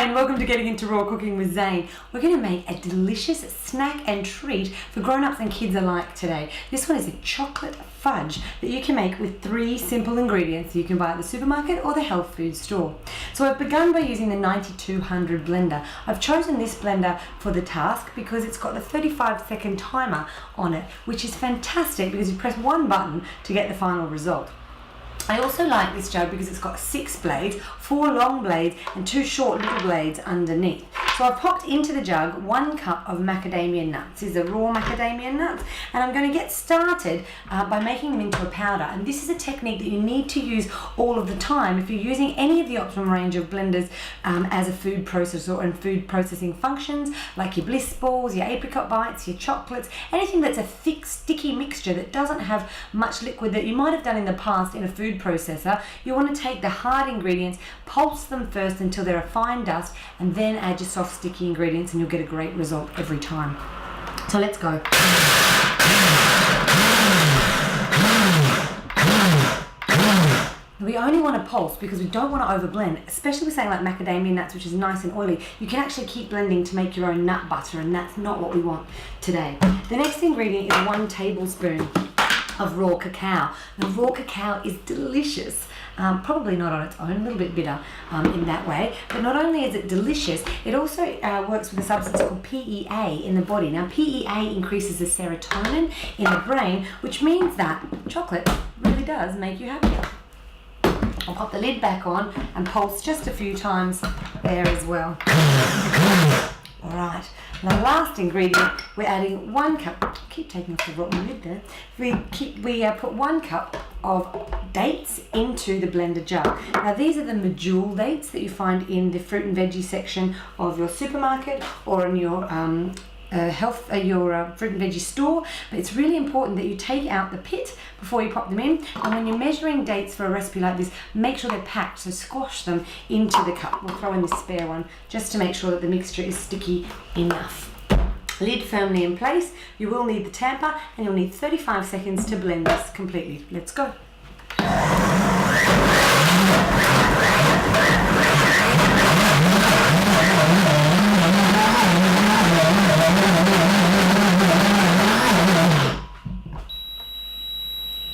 Hi and welcome to Getting Into Raw Cooking with Zane. We're going to make a delicious snack and treat for grown-ups and kids alike today. This one is a chocolate fudge that you can make with 3 simple ingredients you can buy at the supermarket or the health food store. So I've begun by using the 9200 blender. I've chosen this blender for the task because it's got the 35-second timer on it, which is fantastic because you press one button to get the final result. I also like this jug because it's got 6 blades, 4 long blades and 2 short little blades underneath. So I've popped into the jug 1 cup of macadamia nuts. These are raw macadamia nuts, and I'm going to get started by making them into a powder. And this is a technique that you need to use all of the time if you're using any of the optimum range of blenders as a food processor and food processing functions, like your bliss balls, your apricot bites, your chocolates, anything that's a thick, sticky mixture that doesn't have much liquid that you might have done in the past in a food processor. You want to take the hard ingredients, pulse them first until they're a fine dust, and then add your soft sticky ingredients and you'll get a great result every time. So let's go. We only want to pulse because we don't want to overblend, especially with something like macadamia nuts, which is nice and oily. You can actually keep blending to make your own nut butter, and that's not what we want today. The next ingredient is 1 tablespoon of raw cacao. Now, raw cacao is delicious. Probably not on its own, a little bit bitter in that way, but not only is it delicious, it also works with a substance called PEA in the body. Now, PEA increases the serotonin in the brain, which means that chocolate really does make you happier. I'll pop the lid back on and pulse just a few times there as well. Alright, the last ingredient, we're adding 1 cup, keep taking off the rotten lid there, we put 1 cup of dates into the blender jug. Now these are the medjool dates that you find in the fruit and veggie section of your supermarket or in your fruit and veggie store, but it's really important that you take out the pit before you pop them in, and when you're measuring dates for a recipe like this, make sure they're packed, so squash them into the cup. We'll throw in this spare one just to make sure that the mixture is sticky enough. Lid firmly in place. You will need the tamper and you'll need 35 seconds to blend this completely. Let's go.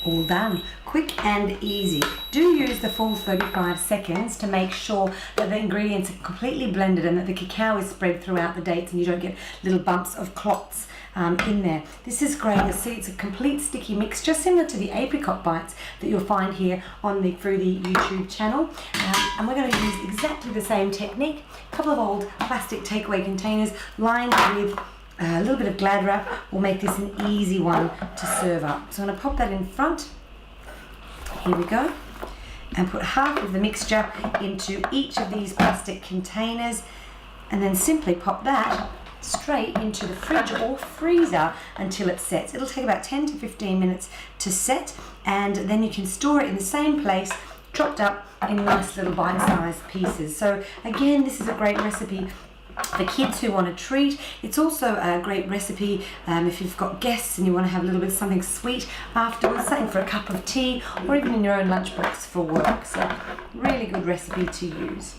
All done. Quick and easy. Do use the full 35 seconds to make sure that the ingredients are completely blended and that the cacao is spread throughout the dates and you don't get little bumps of clots in there. This is great. You'll see it's a complete sticky mix, just similar to the apricot bites that you'll find here on the Froothie YouTube channel. And we're going to use exactly the same technique. A couple of old plastic takeaway containers lined with a little bit of Glad wrap will make this an easy one to serve up. So I'm going to pop that in front. Here we go. And put half of the mixture into each of these plastic containers, and then simply pop that straight into the fridge or freezer until it sets. It'll take about 10 to 15 minutes to set, and then you can store it in the same place, chopped up in nice little bite-sized pieces. So again, this is a great recipe for kids who want a treat. It's also a great recipe if you've got guests and you want to have a little bit of something sweet afterwards, something for a cup of tea or even in your own lunchbox for work. So really good recipe to use.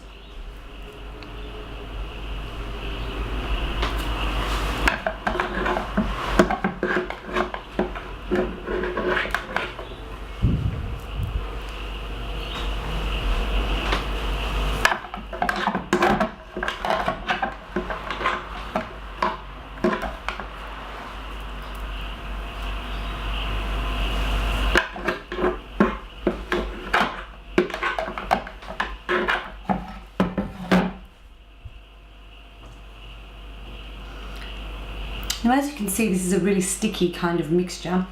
Now, as you can see, this is a really sticky kind of mixture.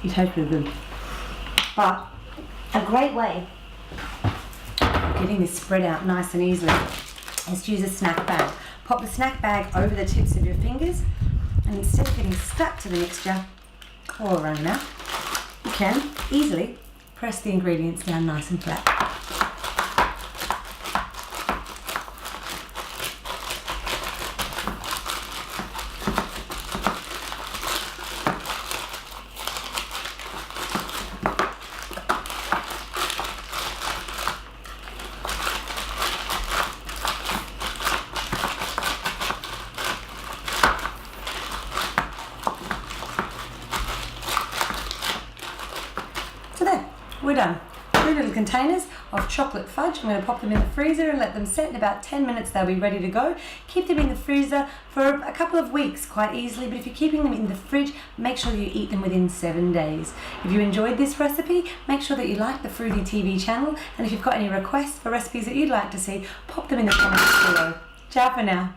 It tastes really good. But a great way of getting this spread out nice and easily is to use a snack bag. Pop the snack bag over the tips of your fingers, and instead of getting stuck to the mixture or around your mouth, you can easily press the ingredients down nice and flat. we're done. 3 little containers of chocolate fudge. I'm going to pop them in the freezer and let them set. In about 10 minutes they'll be ready to go. Keep them in the freezer for a couple of weeks quite easily, but if you're keeping them in the fridge, make sure you eat them within 7 days. If you enjoyed this recipe, make sure that you like the Froothie TV channel, and if you've got any requests for recipes that you'd like to see, pop them in the comments below. Ciao for now.